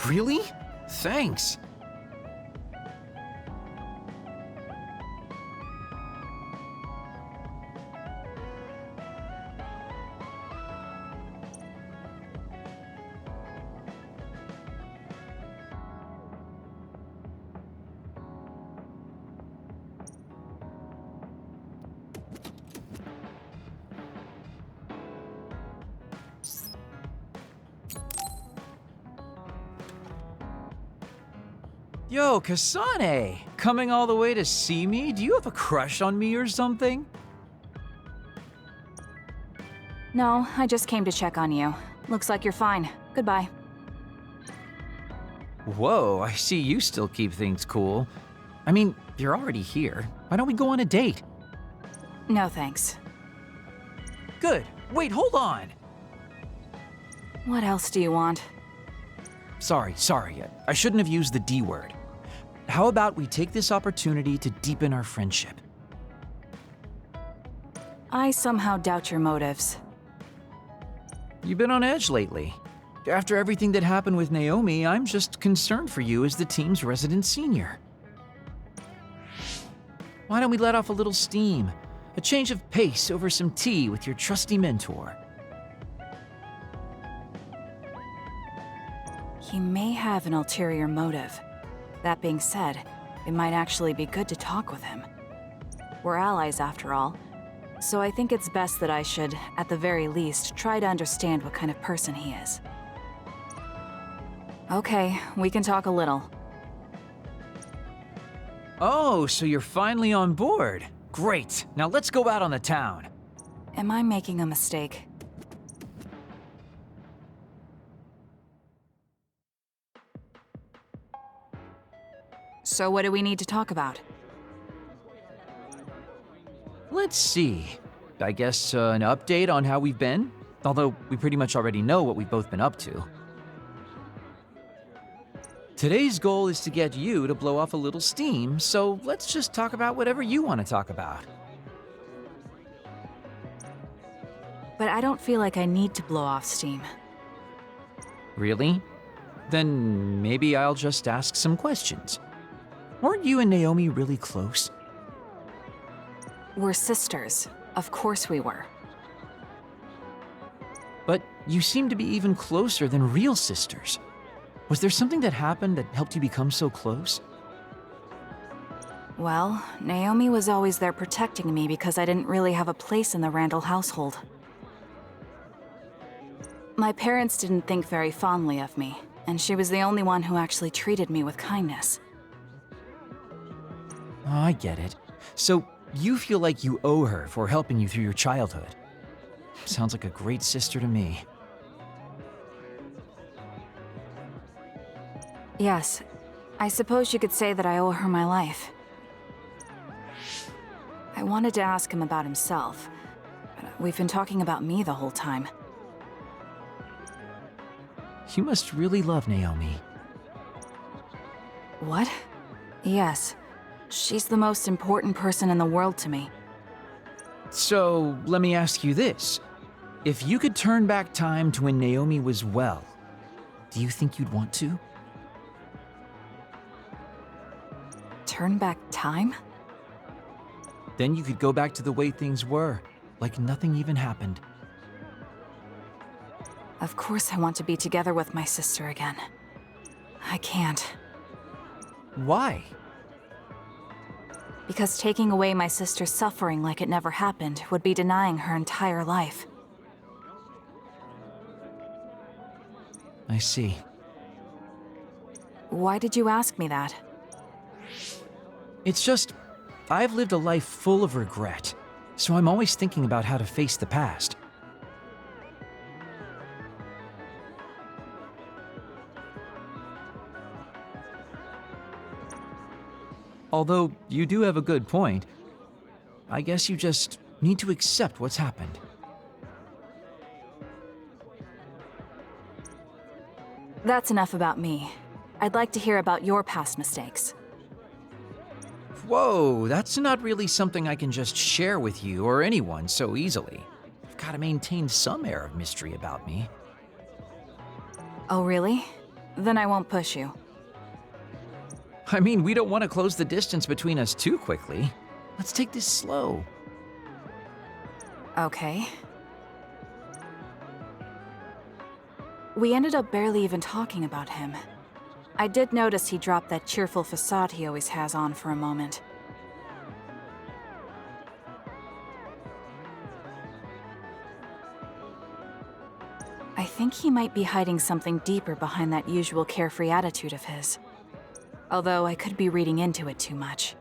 Really? Thanks. Yo, Kasane! Coming all the way to see me? Do you have a crush on me or something? No, I just came to check on you. Looks like you're fine. Goodbye. Whoa, I see you still keep things cool. I mean, you're already here. Why don't we go on a date? No thanks. Good. Wait, hold on! What else do you want? Sorry. I shouldn't have used the D word. How about we take this opportunity to deepen our friendship? I somehow doubt your motives. You've been on edge lately. After everything that happened with Naomi, I'm just concerned for you as the team's resident senior. Why don't we let off a little steam? A change of pace over some tea with your trusty mentor. He may have an ulterior motive. That being said, it might actually be good to talk with him. We're allies after all, so I think it's best that I should, at the very least, try to understand what kind of person he is. Okay, we can talk a little. Oh, so you're finally on board. Great. Now let's go out on the town. Am I making a mistake? So what do we need to talk about? Let's see. I guess an update on how we've been? Although we pretty much already know what we've both been up to. Today's goal is to get you to blow off a little steam, so let's just talk about whatever you want to talk about. But I don't feel like I need to blow off steam. Really? Then maybe I'll just ask some questions. Weren't you and Naomi really close? We're sisters. Of course we were. But you seem to be even closer than real sisters. Was there something that happened that helped you become so close? Well, Naomi was always there protecting me because I didn't really have a place in the Randall household. My parents didn't think very fondly of me, and she was the only one who actually treated me with kindness. Oh, I get it. So you feel like you owe her for helping you through your childhood. Sounds like a great sister to me. Yes, I suppose you could say that I owe her my life. I wanted to ask him about himself, but we've been talking about me the whole time. You must really love Naomi. What? Yes. She's the most important person in the world to me. So, let me ask you this. If you could turn back time to when Naomi was well, do you think you'd want to? Turn back time? Then you could go back to the way things were, like nothing even happened. Of course I want to be together with my sister again. I can't. Why? Because taking away my sister's suffering like it never happened would be denying her entire life. I see. Why did you ask me that? It's just, I've lived a life full of regret, so I'm always thinking about how to face the past. Although you do have a good point, I guess you just need to accept what's happened. That's enough about me. I'd like to hear about your past mistakes. Whoa, that's not really something I can just share with you or anyone so easily. I've got to maintain some air of mystery about me. Oh, really? Then I won't push you. I mean, we don't want to close the distance between us too quickly. Let's take this slow. Okay. We ended up barely even talking about him. I did notice he dropped that cheerful facade he always has on for a moment. I think he might be hiding something deeper behind that usual carefree attitude of his. Although I could be reading into it too much.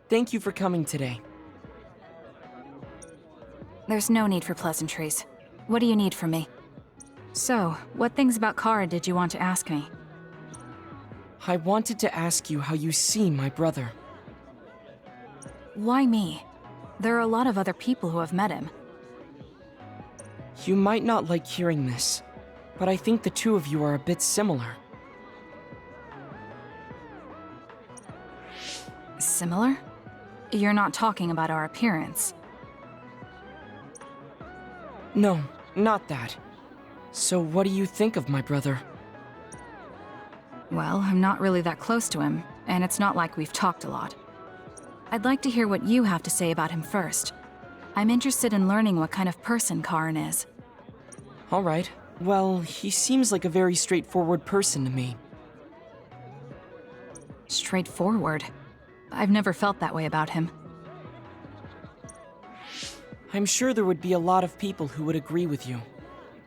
Thank you for coming today. There's no need for pleasantries. What do you need from me? So, what things about Kara did you want to ask me? I wanted to ask you how you see my brother. Why me? There are a lot of other people who have met him. You might not like hearing this, but I think the two of you are a bit similar. Similar? You're not talking about our appearance. No, not that. So what do you think of my brother? Well, I'm not really that close to him, and it's not like we've talked a lot. I'd like to hear what you have to say about him first. I'm interested in learning what kind of person Karin is. All right. Well, he seems like a very straightforward person to me. Straightforward? I've never felt that way about him. I'm sure there would be a lot of people who would agree with you.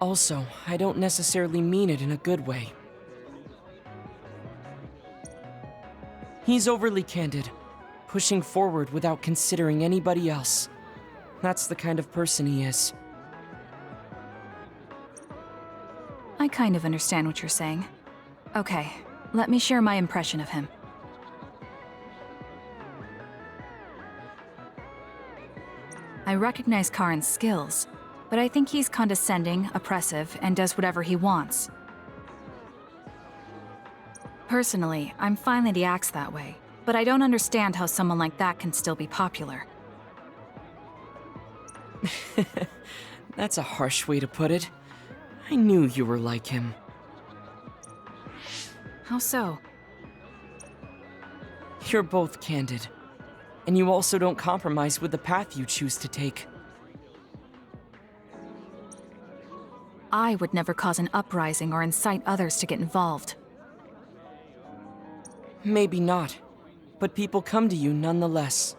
Also, I don't necessarily mean it in a good way. He's overly candid, pushing forward without considering anybody else. That's the kind of person he is. I kind of understand what you're saying. Okay, let me share my impression of him. I recognize Karin's skills, but I think he's condescending, oppressive, and does whatever he wants. Personally, I'm fine that he acts that way, but I don't understand how someone like that can still be popular. That's a harsh way to put it. I knew you were like him. How so? You're both candid. And you also don't compromise with the path you choose to take. I would never cause an uprising or incite others to get involved. Maybe not, but people come to you nonetheless.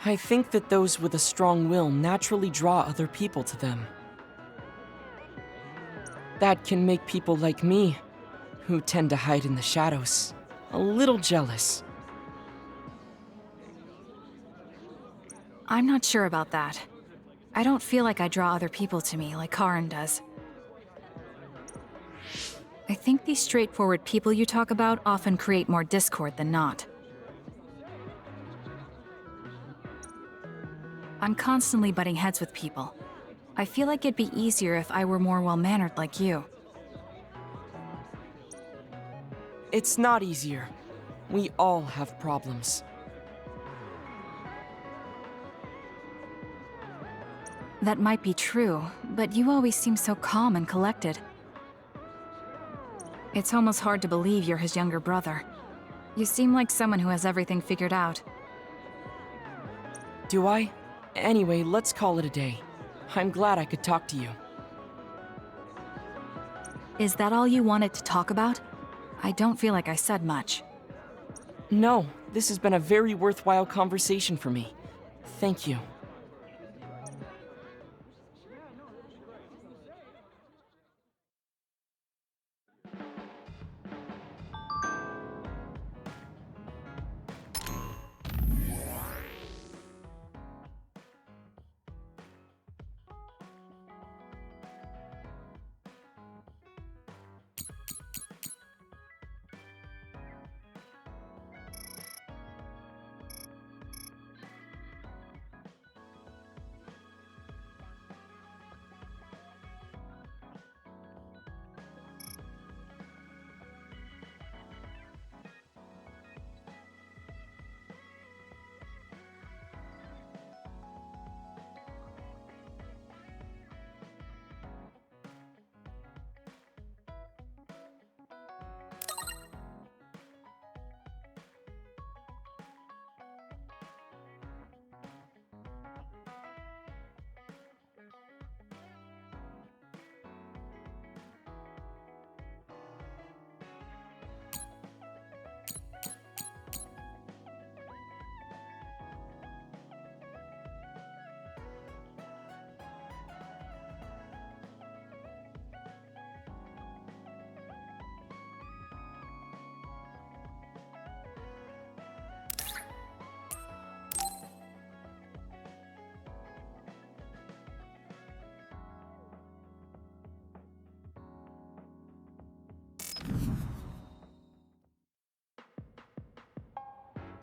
I think that those with a strong will naturally draw other people to them. That can make people like me, who tend to hide in the shadows, a little jealous. I'm not sure about that. I don't feel like I draw other people to me like Karin does. I think these straightforward people you talk about often create more discord than not. I'm constantly butting heads with people. I feel like it'd be easier if I were more well-mannered like you. It's not easier. We all have problems. That might be true, but you always seem so calm and collected. It's almost hard to believe you're his younger brother. You seem like someone who has everything figured out. Do I? Anyway, let's call it a day. I'm glad I could talk to you. Is that all you wanted to talk about? I don't feel like I said much. No, this has been a very worthwhile conversation for me. Thank you.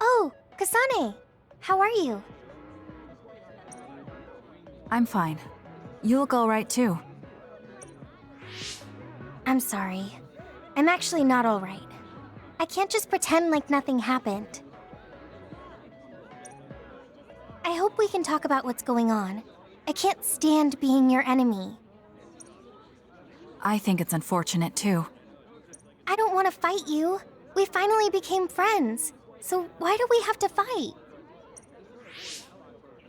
Oh, Kasane! How are you? I'm fine. You look alright too. I'm sorry. I'm actually not alright. I can't just pretend like nothing happened. I hope we can talk about what's going on. I can't stand being your enemy. I think it's unfortunate too. I don't want to fight you. We finally became friends. So why do we have to fight?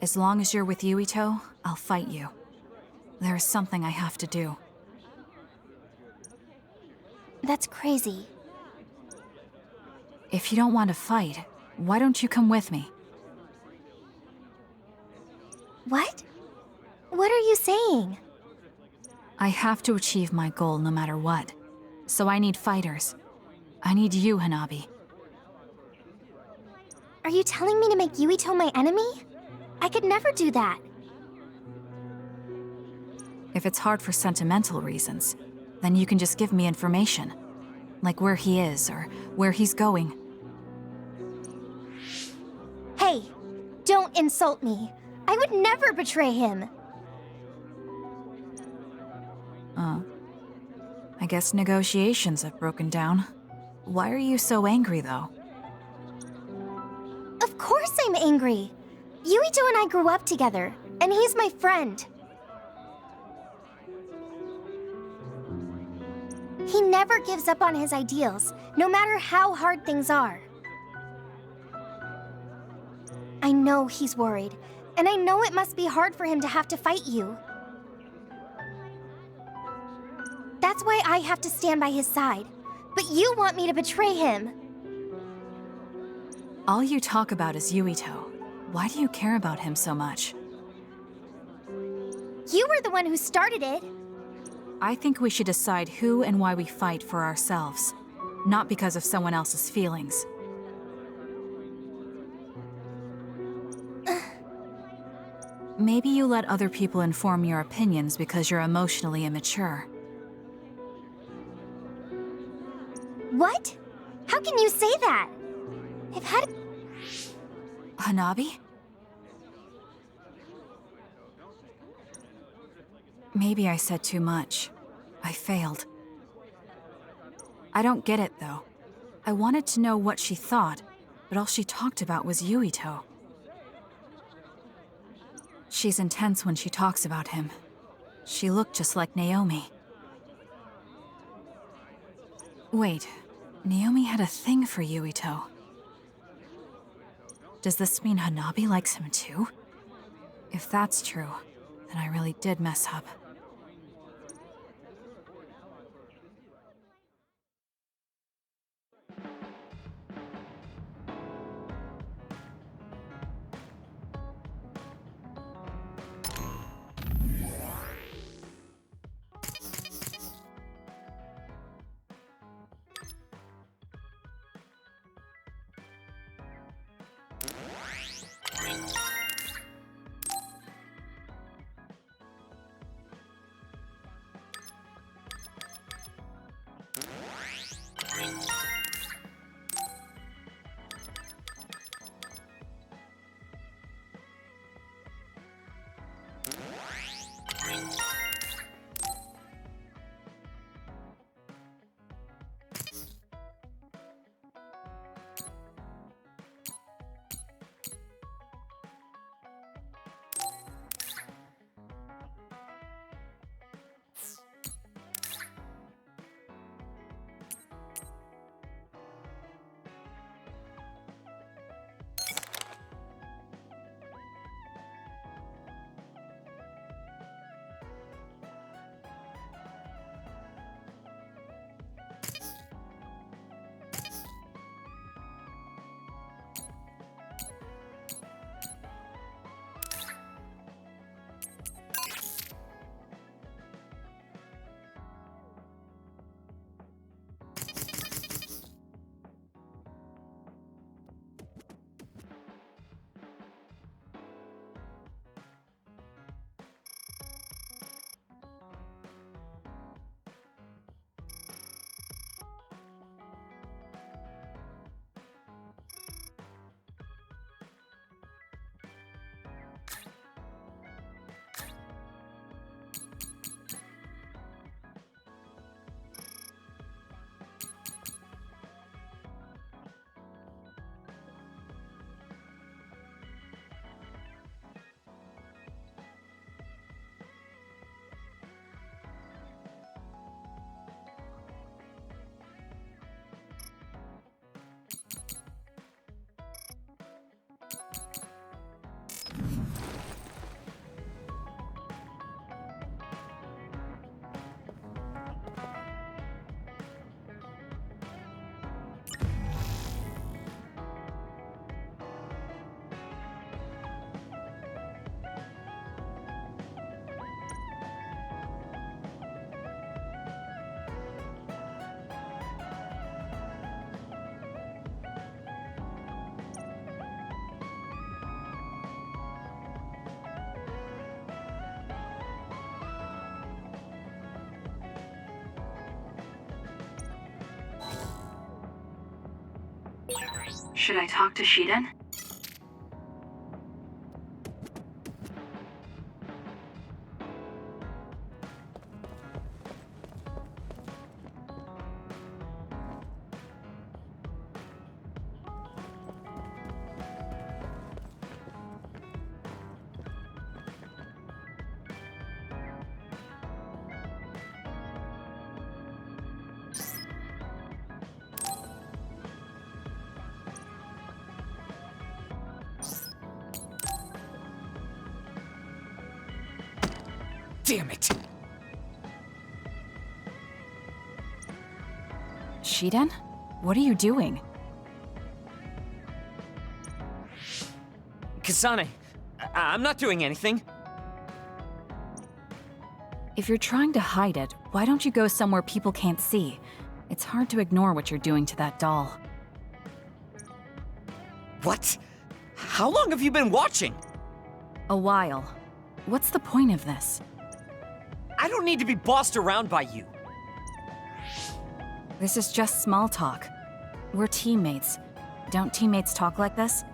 As long as you're with Yuito, I'll fight you. There's something I have to do. That's crazy. If you don't want to fight, why don't you come with me? What? What are you saying? I have to achieve my goal no matter what. So I need fighters. I need you, Hanabi. Are you telling me to make Yuito my enemy? I could never do that. If it's hard for sentimental reasons, then you can just give me information. Like where he is or where he's going. Hey, don't insult me. I would never betray him. I guess negotiations have broken down. Why are you so angry, though? Of course I'm angry. Yuito and I grew up together, and he's my friend. He never gives up on his ideals, no matter how hard things are. I know he's worried, and I know it must be hard for him to have to fight you. That's why I have to stand by his side. But you want me to betray him. All you talk about is Yuito. Why do you care about him so much? You were the one who started it. I think we should decide who and why we fight for ourselves, not because of someone else's feelings. Maybe you let other people inform your opinions because you're emotionally immature. What? How can you say that? I've had... Hanabi? Maybe I said too much. I failed. I don't get it, though. I wanted to know what she thought, but all she talked about was Yuito. She's intense when she talks about him. She looked just like Naomi. Wait, Naomi had a thing for Yuito. Does this mean Hanabi likes him too? If that's true, then I really did mess up. Should I talk to Shiden? Damn it! Shiden? What are you doing? Kasane, I'm not doing anything. If you're trying to hide it, why don't you go somewhere people can't see? It's hard to ignore what you're doing to that doll. What? How long have you been watching? A while. What's the point of this? I don't need to be bossed around by you. This is just small talk. We're teammates. Don't teammates talk like this?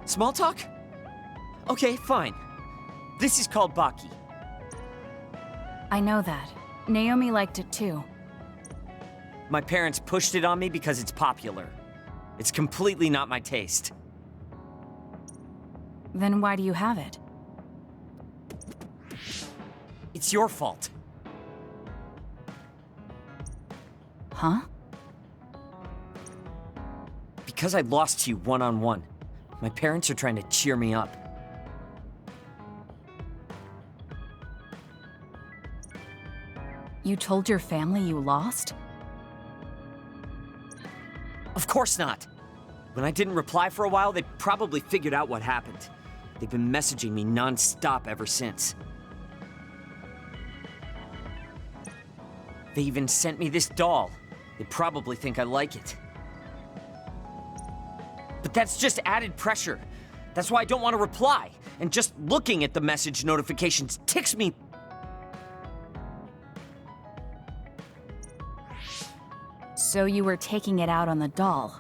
Small talk? Okay, fine. This is called Baki. I know that. Naomi liked it too. My parents pushed it on me because it's popular. It's completely not my taste. Then why do you have it? It's your fault. Huh? Because I lost to you one-on-one. My parents are trying to cheer me up. You told your family you lost? Of course not. When I didn't reply for a while, they probably figured out what happened. They've been messaging me non-stop ever since. They even sent me this doll. They probably think I like it. But that's just added pressure. That's why I don't want to reply. And just looking at the message notifications ticks me. So you were taking it out on the doll.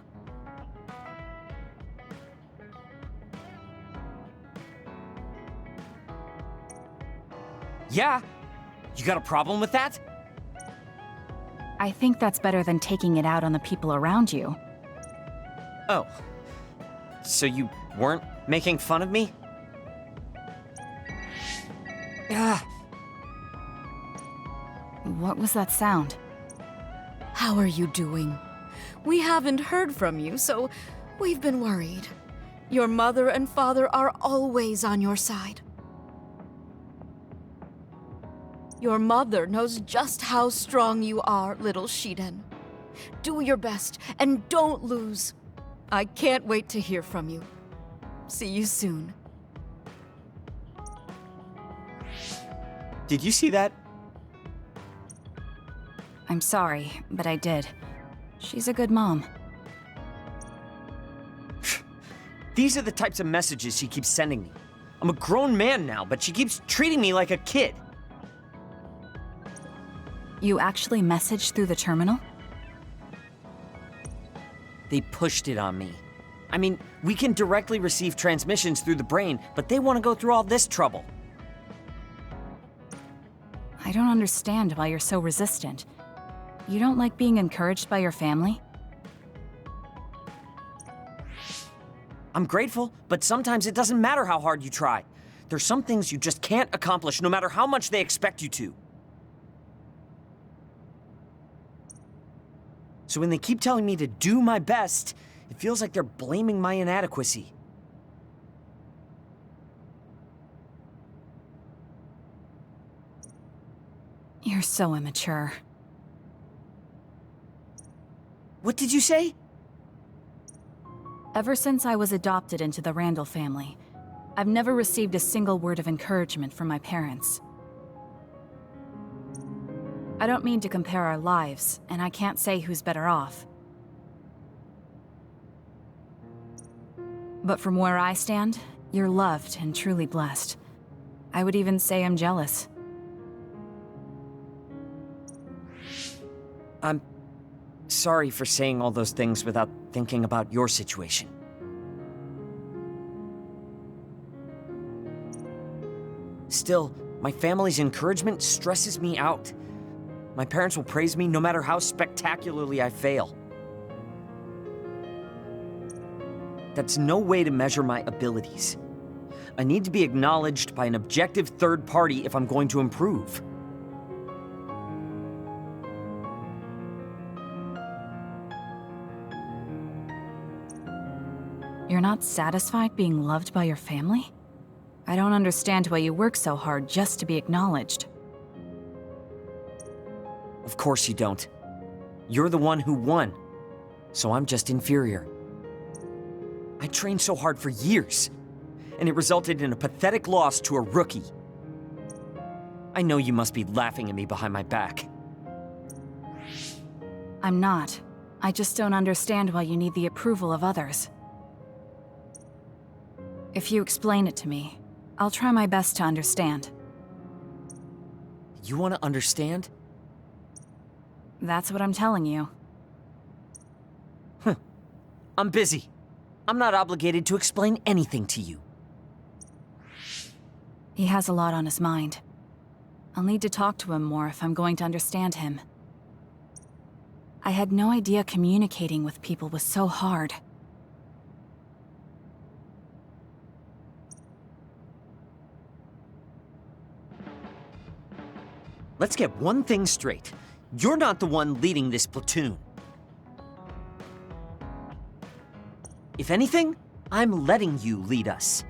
Yeah. You got a problem with that? I think that's better than taking it out on the people around you. Oh. So you weren't making fun of me? Ah. What was that sound? How are you doing? We haven't heard from you, so we've been worried. Your mother and father are always on your side. Your mother knows just how strong you are, little Shiden. Do your best and don't lose. I can't wait to hear from you. See you soon. Did you see that? I'm sorry, but I did. She's a good mom. These are the types of messages she keeps sending me. I'm a grown man now, but she keeps treating me like a kid. You actually messaged through the terminal? They pushed it on me. I mean, we can directly receive transmissions through the brain, but they want to go through all this trouble. I don't understand why you're so resistant. You don't like being encouraged by your family? I'm grateful, but sometimes it doesn't matter how hard you try. There's some things you just can't accomplish no matter how much they expect you to. So when they keep telling me to do my best, it feels like they're blaming my inadequacy. You're so immature. What did you say? Ever since I was adopted into the Randall family, I've never received a single word of encouragement from my parents. I don't mean to compare our lives, and I can't say who's better off. But from where I stand, you're loved and truly blessed. I would even say I'm jealous. sorry for saying all those things without thinking about your situation. Still, my family's encouragement stresses me out. My parents will praise me no matter how spectacularly I fail. That's no way to measure my abilities. I need to be acknowledged by an objective third party if I'm going to improve. You're not satisfied being loved by your family? I don't understand why you work so hard just to be acknowledged. Of course you don't. You're the one who won, so I'm just inferior. I trained so hard for years, and it resulted in a pathetic loss to a rookie. I know you must be laughing at me behind my back. I'm not. I just don't understand why you need the approval of others. If you explain it to me, I'll try my best to understand. You want to understand? That's what I'm telling you. I'm busy. I'm not obligated to explain anything to you. He has a lot on his mind. I'll need to talk to him more if I'm going to understand him. I had no idea communicating with people was so hard. Let's get one thing straight. You're not the one leading this platoon. If anything, I'm letting you lead us.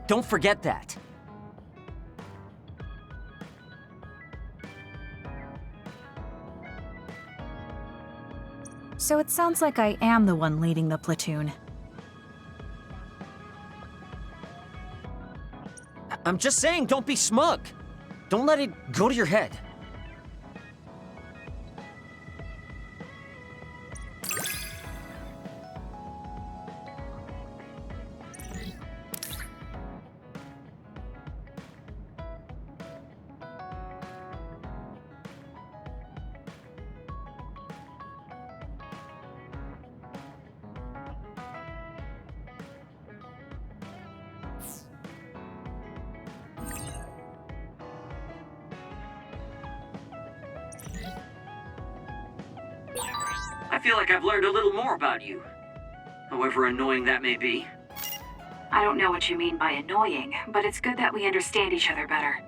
Don't forget that. So it sounds like I am the one leading the platoon. I'm just saying, don't be smug. Don't let it go to your head. I feel like I've learned a little more about you, however annoying that may be. I don't know what you mean by annoying, but it's good that we understand each other better.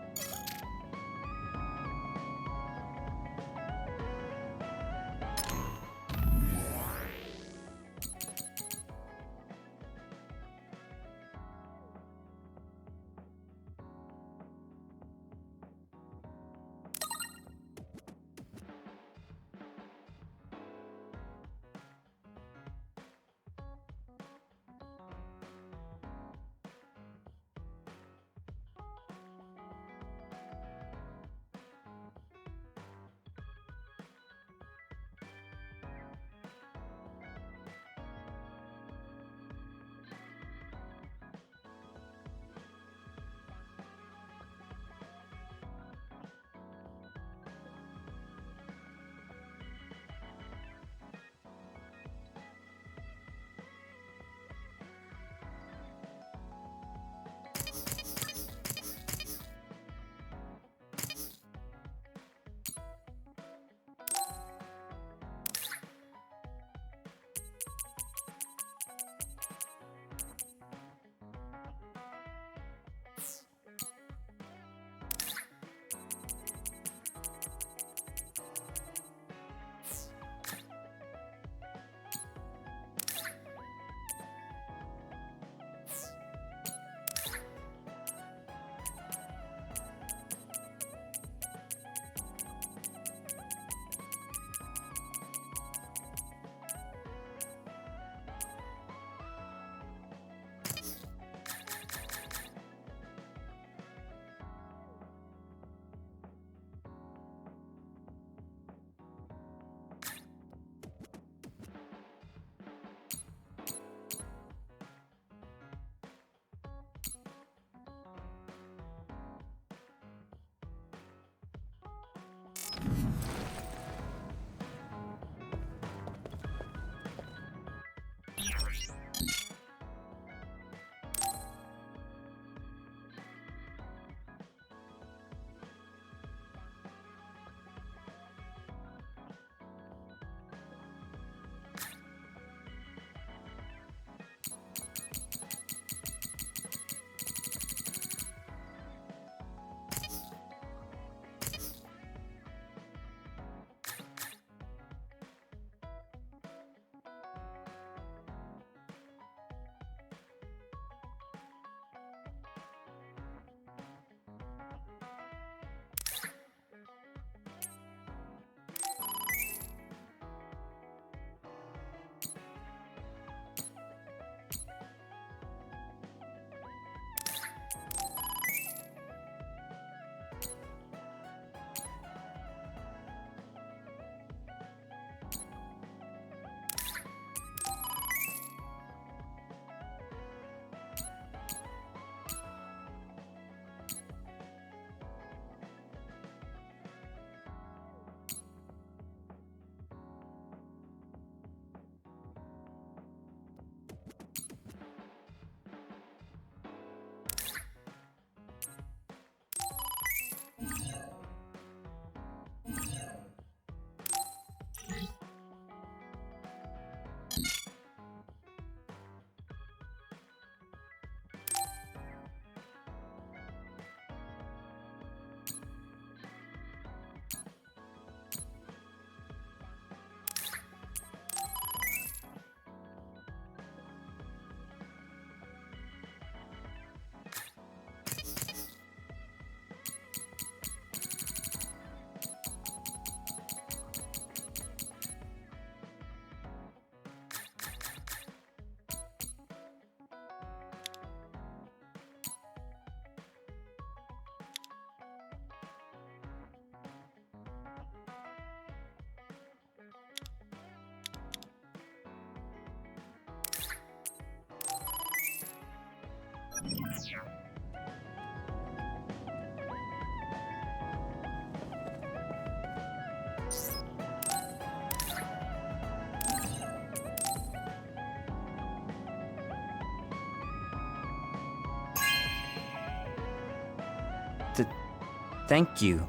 Thank you.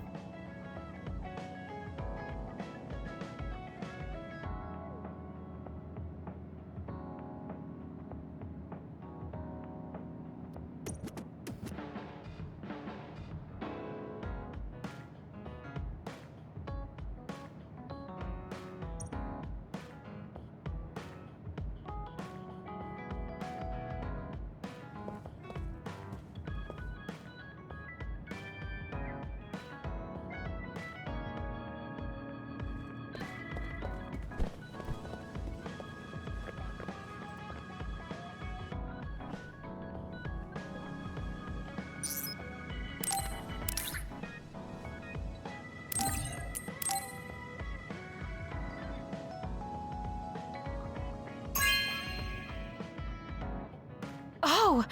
Oh,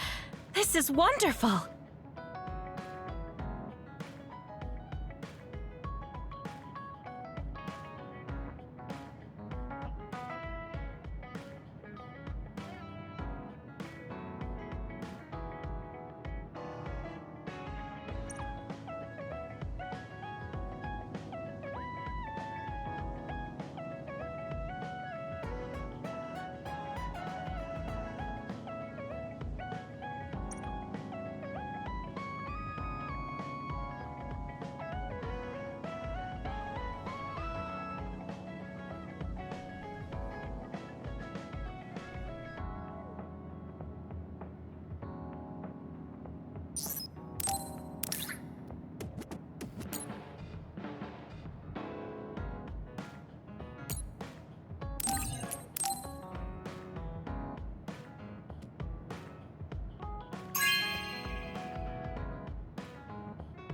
this is wonderful!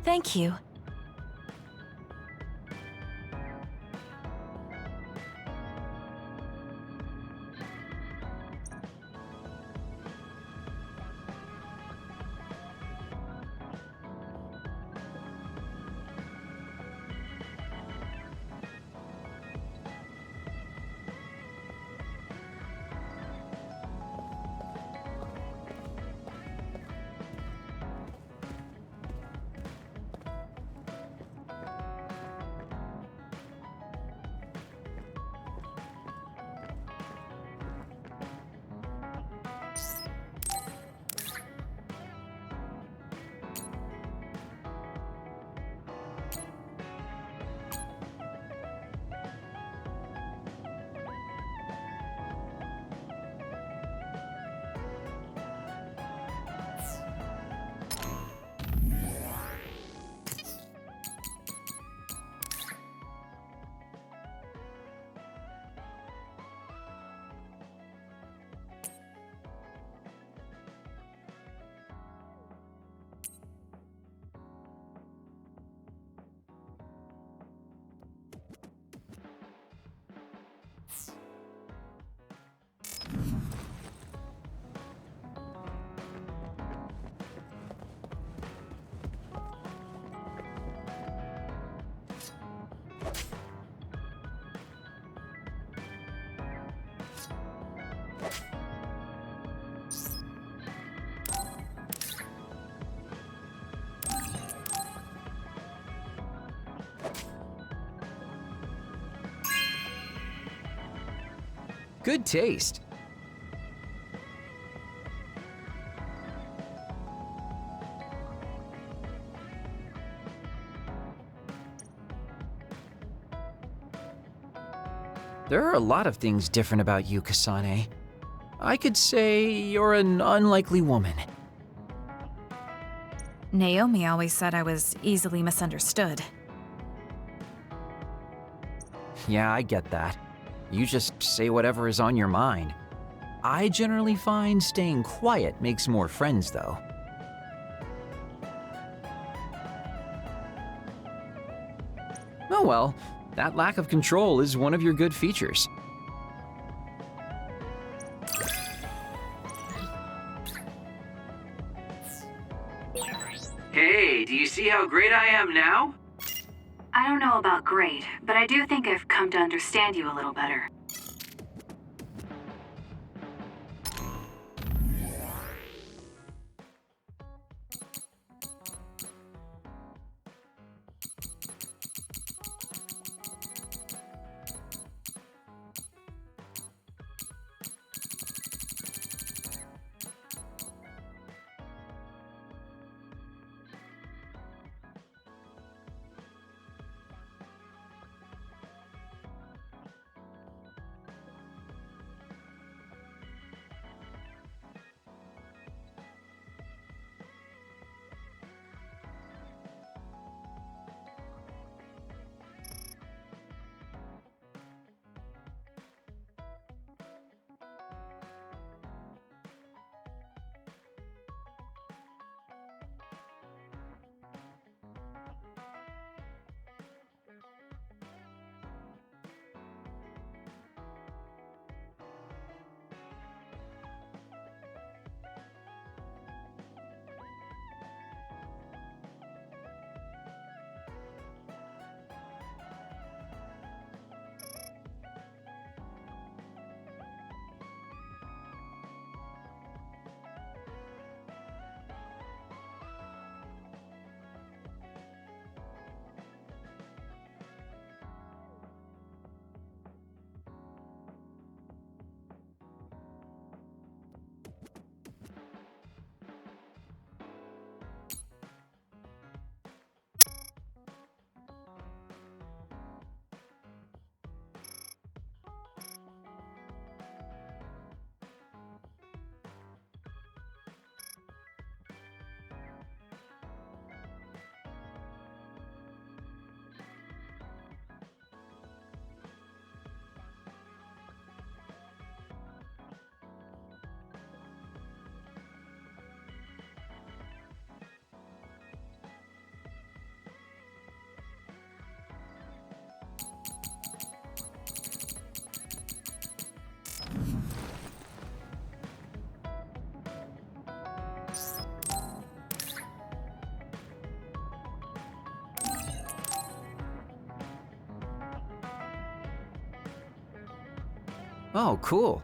Thank you. Good taste. There are a lot of things different about you, Kasane. I could say you're an unlikely woman. Naomi always said I was easily misunderstood. Yeah, I get that. You just say whatever is on your mind. I generally find staying quiet makes more friends, though. Oh well, that lack of control is one of your good features. Hey, do you see how great I am now? I don't know about great, but I do think I've come to understand you a little better. Oh, cool.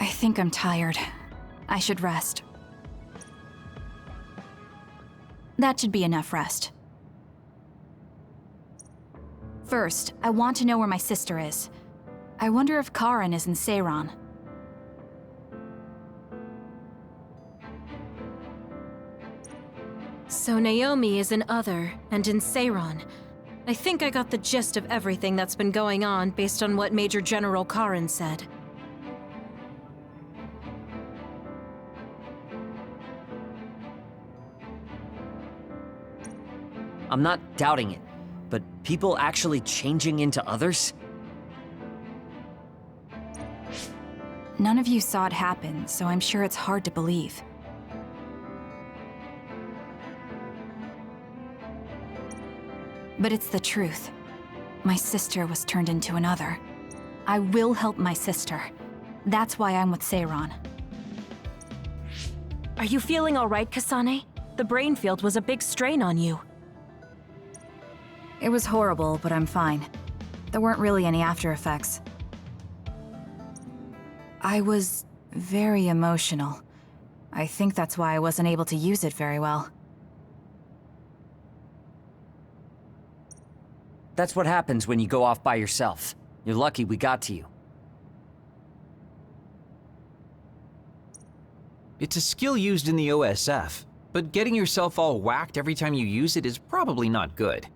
I think I'm tired. I should rest. That should be enough rest. First, I want to know where my sister is. I wonder if Karin is in Seiran. So Naomi is in Other and in Seiran. I think I got the gist of everything that's been going on based on what Major General Karin said. I'm not doubting it, but people actually changing into others? None of you saw it happen, so I'm sure it's hard to believe. But it's the truth. My sister was turned into another. I will help my sister. That's why I'm with Seiron. Are you feeling all right, Kasane? The brain field was a big strain on you. It was horrible, but I'm fine. There weren't really any after effects. I was very emotional. I think that's why I wasn't able to use it very well. That's what happens when you go off by yourself. You're lucky we got to you. It's a skill used in the OSF, but getting yourself all whacked every time you use it is probably not good.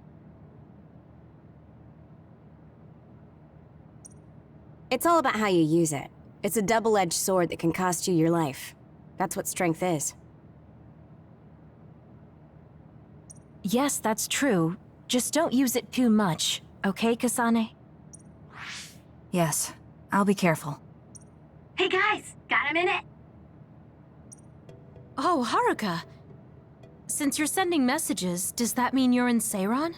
It's all about how you use it. It's a double-edged sword that can cost you your life. That's what strength is. Yes, that's true. Just don't use it too much, okay, Kasane? Yes, I'll be careful. Hey guys, got a minute? Oh, Haruka. Since you're sending messages, does that mean you're in Seiron?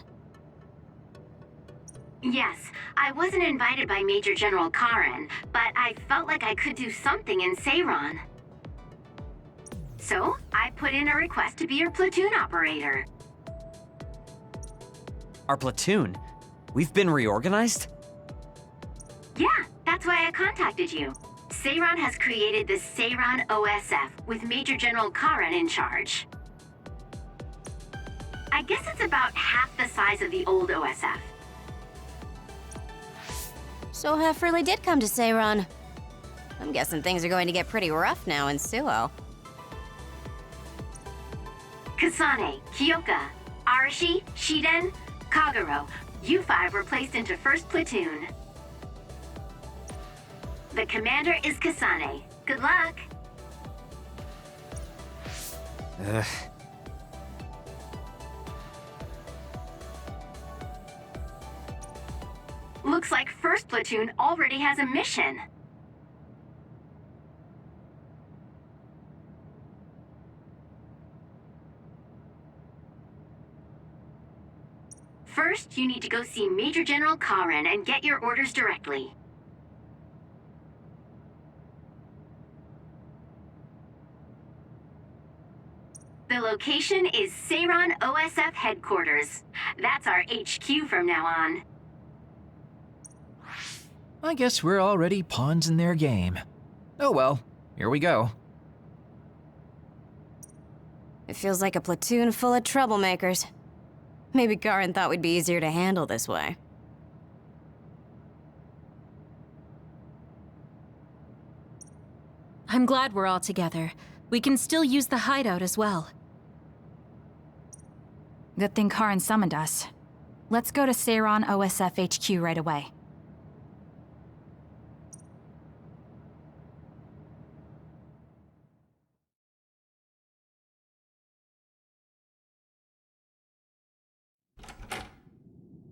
Yes, I wasn't invited by Major General Karen, but I felt like I could do something in Seiron. So, I put in a request to be your platoon operator. Our platoon? We've been reorganized? Yeah, that's why I contacted you. Seiron has created the Seiron OSF with Major General Karen in charge. I guess it's about half the size of the old OSF. So Hef really did come to Seiron. I'm guessing things are going to get pretty rough now in Suo. Kasane, Kyoka, Arashi, Shiden, Kagero, you five were placed into 1st Platoon. The commander is Kasane. Good luck! Looks like 1st Platoon already has a mission. First, you need to go see Major General Karen and get your orders directly. The location is Seiron OSF headquarters. That's our HQ from now on. I guess we're already pawns in their game. Oh well, here we go. It feels like a platoon full of troublemakers. Maybe Karen thought we'd be easier to handle this way. I'm glad we're all together. We can still use the hideout as well. Good thing Karen summoned us. Let's go to Seiron OSF HQ right away.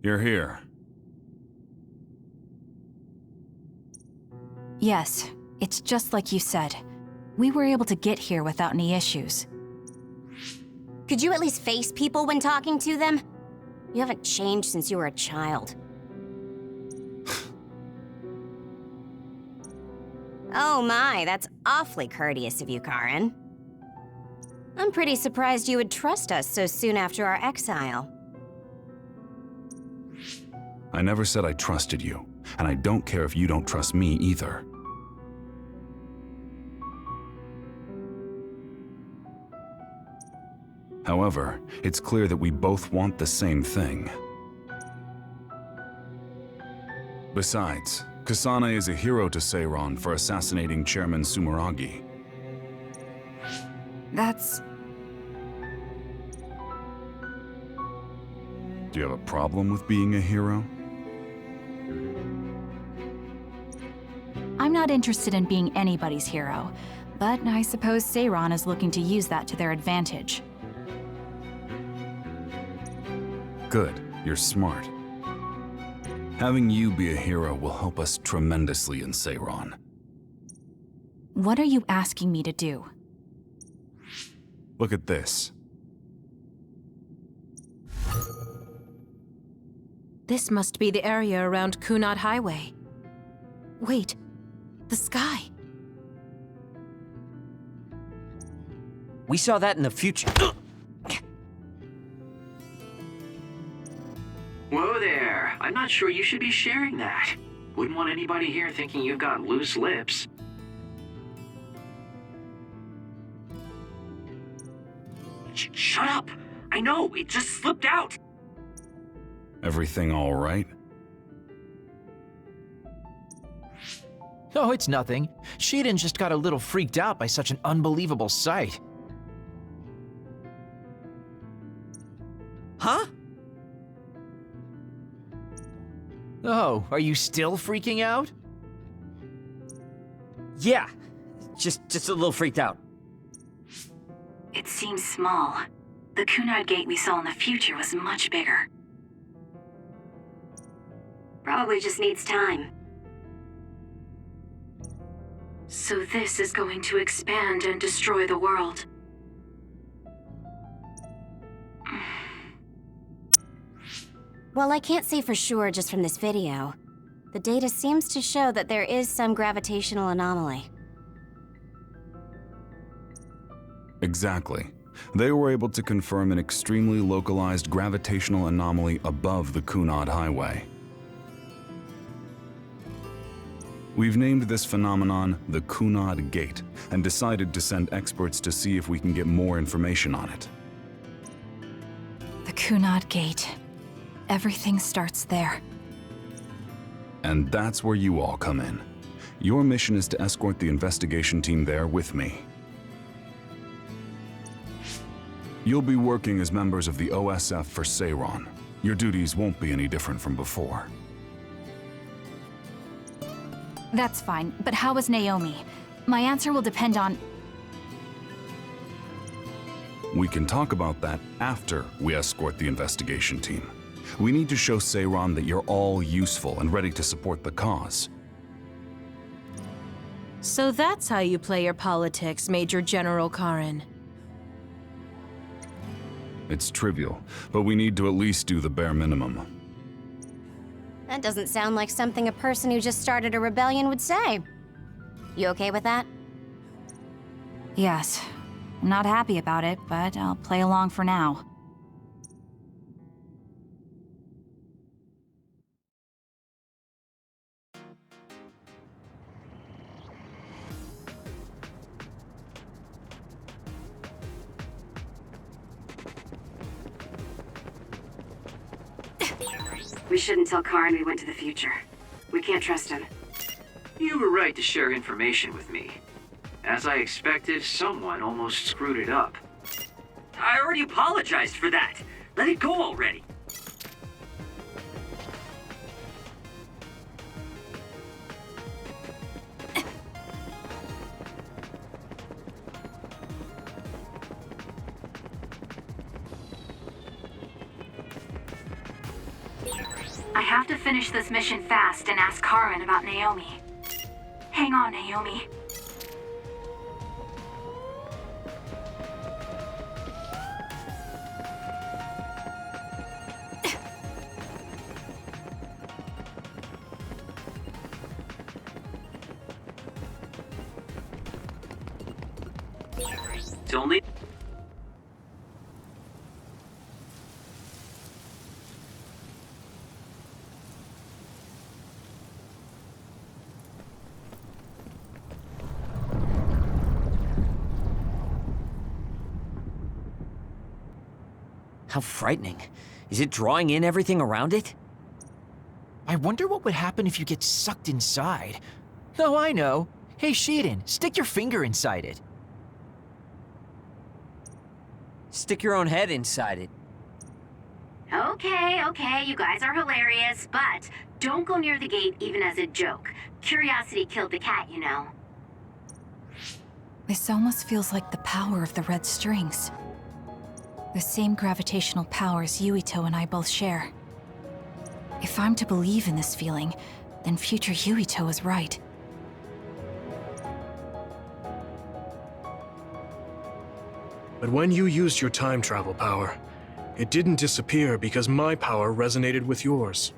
You're here. Yes, it's just like you said. We were able to get here without any issues. Could you at least face people when talking to them? You haven't changed since you were a child. Oh my, that's awfully courteous of you, Karen. I'm pretty surprised you would trust us so soon after our exile. I never said I trusted you, and I don't care if you don't trust me either. However, it's clear that we both want the same thing. Besides, Kasane is a hero to Seiron for assassinating Chairman Sumeragi. That's... Do you have a problem with being a hero? I'm not interested in being anybody's hero, but I suppose Seiron is looking to use that to their advantage. Good, you're smart. Having you be a hero will help us tremendously in Seiron. What are you asking me to do? Look at this. This must be the area around Kunad Highway. Wait, the sky. We saw that in the future. Whoa there. I'm not sure you should be sharing that. Wouldn't want anybody here thinking you've got loose lips. Shut up! I know, it just slipped out! Everything all right? Oh, it's nothing. Shiden just got a little freaked out by such an unbelievable sight. Huh? Oh, are you still freaking out? Yeah. Just a little freaked out. It seems small. The Kunad gate we saw in the future was much bigger. Probably just needs time. So this is going to expand and destroy the world. Well, I can't say for sure just from this video. The data seems to show that there is some gravitational anomaly. Exactly. They were able to confirm an extremely localized gravitational anomaly above the Kunad Highway. We've named this phenomenon the Kunad Gate and decided to send experts to see if we can get more information on it. The Kunad Gate. Everything starts there. And that's where you all come in. Your mission is to escort the investigation team there with me. You'll be working as members of the OSF for Seiron. Your duties won't be any different from before. That's fine, but how is Naomi? My answer will depend on... We can talk about that after we escort the investigation team. We need to show Seiron that you're all useful and ready to support the cause. So that's how you play your politics, Major General Karin. It's trivial, but we need to at least do the bare minimum. That doesn't sound like something a person who just started a rebellion would say. You okay with that? Yes. I'm not happy about it, but I'll play along for now. We shouldn't tell Karin we went to the future. We can't trust him. You were right to share information with me. As I expected, someone almost screwed it up. I already apologized for that. Let it go already. I have to finish this mission fast and ask Karin about Naomi. Hang on, Naomi. It's only... How frightening. Is it drawing in everything around it? I wonder what would happen if you get sucked inside. Oh, I know. Hey, Shiden, stick your finger inside it. Stick your own head inside it. Okay, you guys are hilarious, but don't go near the gate even as a joke. Curiosity killed the cat, you know. This almost feels like the power of the red strings. The same gravitational powers Yuito and I both share. If I'm to believe in this feeling, then future Yuito is right. But when you used your time travel power, It didn't disappear because my power resonated with yours.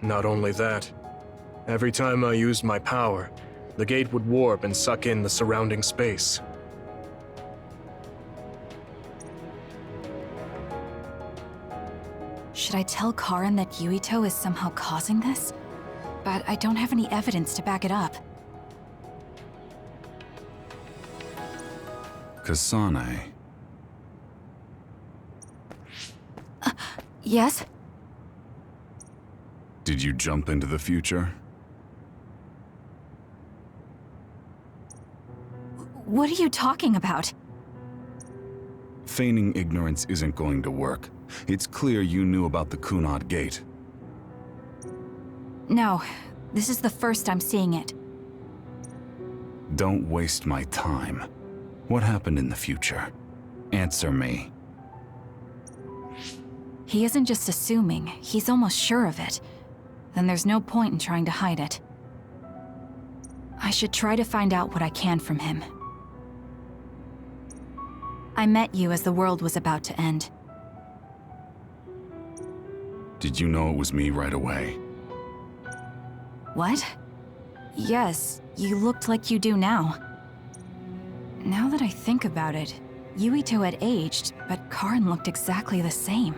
Not only that, every time I used my power, the gate would warp and suck in the surrounding space. Should I tell Karin that Yuito is somehow causing this? But I don't have any evidence to back it up. Kasane. Yes? Did you jump into the future? What are you talking about? Feigning ignorance isn't going to work. It's clear you knew about the Kunad Gate. No, this is the first I'm seeing it. Don't waste my time. What happened in the future? Answer me. He isn't just assuming, he's almost sure of it. Then there's no point in trying to hide it. I should try to find out what I can from him. I met you as the world was about to end. Did you know it was me right away? What? Yes, you looked like you do now. Now that I think about it, Yuito had aged, but Karin looked exactly the same.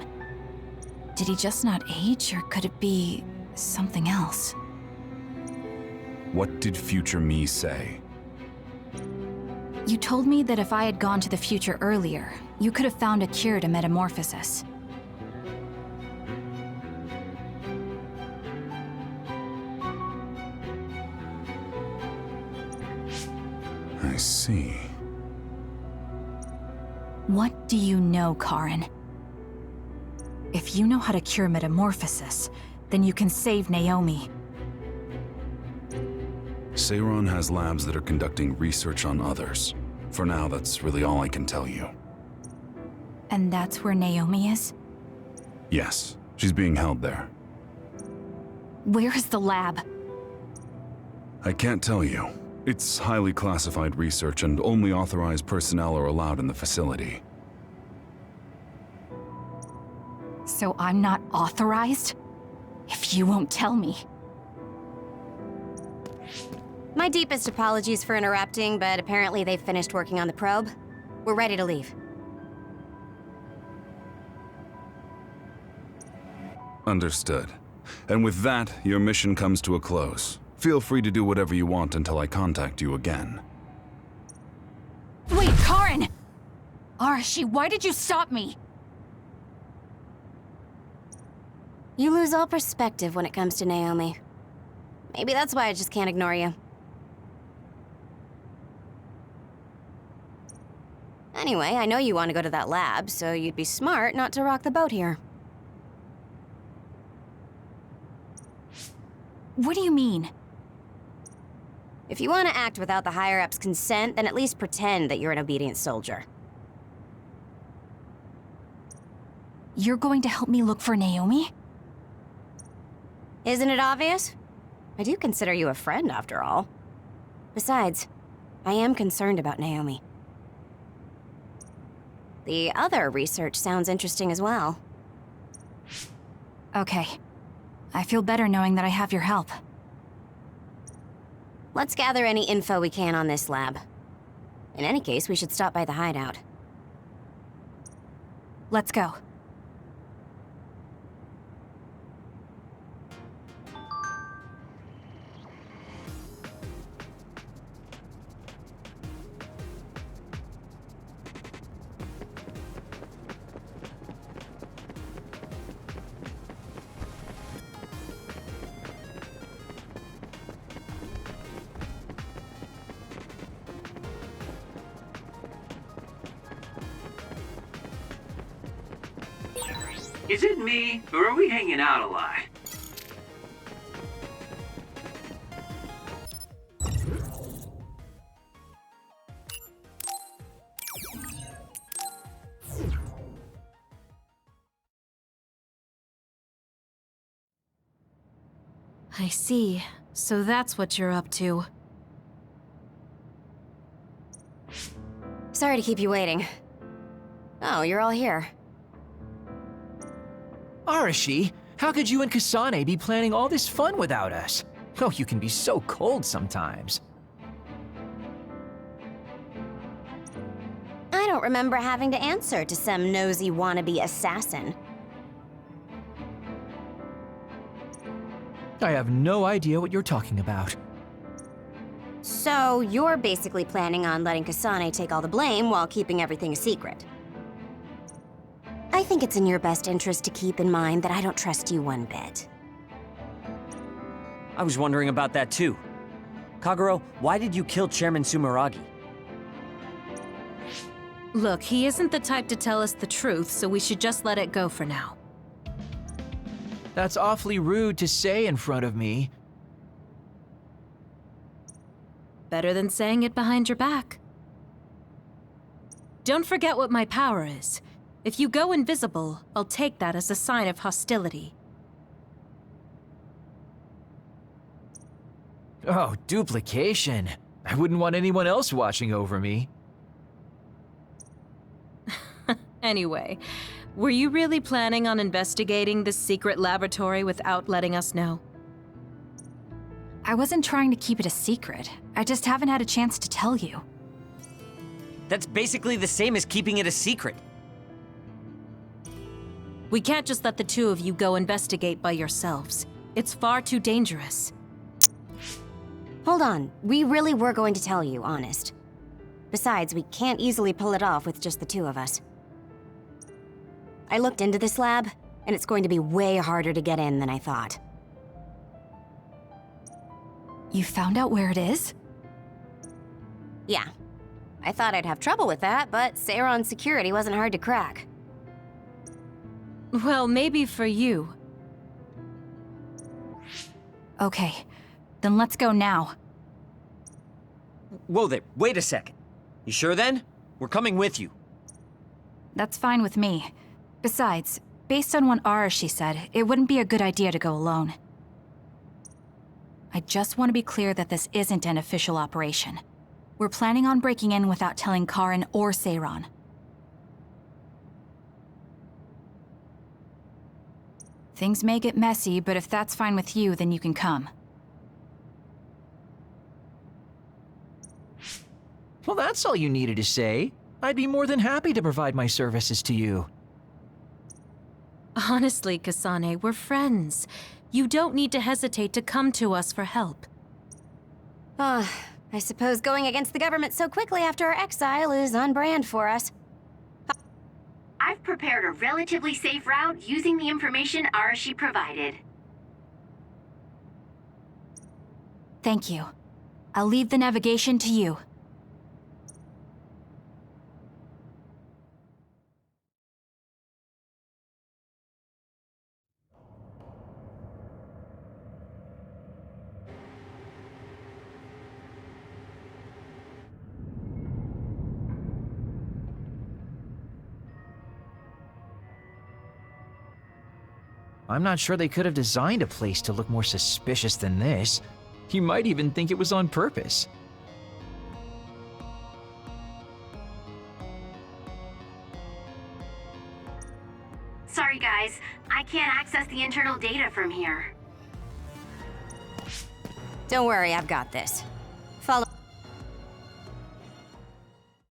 Did he just not age, or could it be something else? What did future me say? You told me that if I had gone to the future earlier, you could have found a cure to metamorphosis. I see. What do you know, Karin? If you know how to cure metamorphosis, then you can save Naomi. Seiron has labs that are conducting research on others. For now, that's really all I can tell you. And that's where Naomi is? Yes, she's being held there. Where is the lab? I can't tell you. It's highly classified research and only authorized personnel are allowed in the facility. So I'm not authorized? If you won't tell me. My deepest apologies for interrupting, but apparently they've finished working on the probe. We're ready to leave. Understood. And with that, your mission comes to a close. Feel free to do whatever you want until I contact you again. Wait, Karin! Arashi, why did you stop me? You lose all perspective when it comes to Naomi. Maybe that's why I just can't ignore you. Anyway, I know you want to go to that lab, so you'd be smart not to rock the boat here. What do you mean? If you want to act without the higher-ups' consent, then at least pretend that you're an obedient soldier. You're going to help me look for Naomi? Isn't it obvious? I do consider you a friend, after all. Besides, I am concerned about Naomi. The other research sounds interesting as well. Okay. I feel better knowing that I have your help. Let's gather any info we can on this lab. In any case, we should stop by the hideout. Let's go. Is it me, or are we hanging out a lot? I see. So that's what you're up to. Sorry to keep you waiting. Oh, you're all here. Arashi, how could you and Kasane be planning all this fun without us? Oh, you can be so cold sometimes. I don't remember having to answer to some nosy wannabe assassin. I have no idea what you're talking about. So, you're basically planning on letting Kasane take all the blame while keeping everything a secret. I think it's in your best interest to keep in mind that I don't trust you one bit. I was wondering about that too. Kagero, why did you kill Chairman Sumeragi? Look, he isn't the type to tell us the truth, so we should just let it go for now. That's awfully rude to say in front of me. Better than saying it behind your back. Don't forget what my power is. If you go invisible, I'll take that as a sign of hostility. Oh, duplication. I wouldn't want anyone else watching over me. Anyway, were you really planning on investigating this secret laboratory without letting us know? I wasn't trying to keep it a secret. I just haven't had a chance to tell you. That's basically the same as keeping it a secret. We can't just let the two of you go investigate by yourselves. It's far too dangerous. Hold on, we really were going to tell you, honest. Besides, we can't easily pull it off with just the two of us. I looked into this lab, and it's going to be way harder to get in than I thought. You found out where it is? Yeah. I thought I'd have trouble with that, but Seiron's security wasn't hard to crack. Well, maybe for you. Okay, then let's go now. Whoa there, wait a second. You sure then? We're coming with you. That's fine with me. Besides, based on what Arashi said, it wouldn't be a good idea to go alone. I just want to be clear that this isn't an official operation. We're planning on breaking in without telling Karin or Seiron. Things may get messy, but if that's fine with you, then you can come. Well, that's all you needed to say. I'd be more than happy to provide my services to you. Honestly, Kasane, we're friends. You don't need to hesitate to come to us for help. I suppose going against the government so quickly after our exile is on brand for us. I've prepared a relatively safe route using the information Arashi provided. Thank you. I'll leave the navigation to you. I'm not sure they could have designed a place to look more suspicious than this. You might even think it was on purpose. Sorry guys, I can't access the internal data from here. Don't worry, I've got this.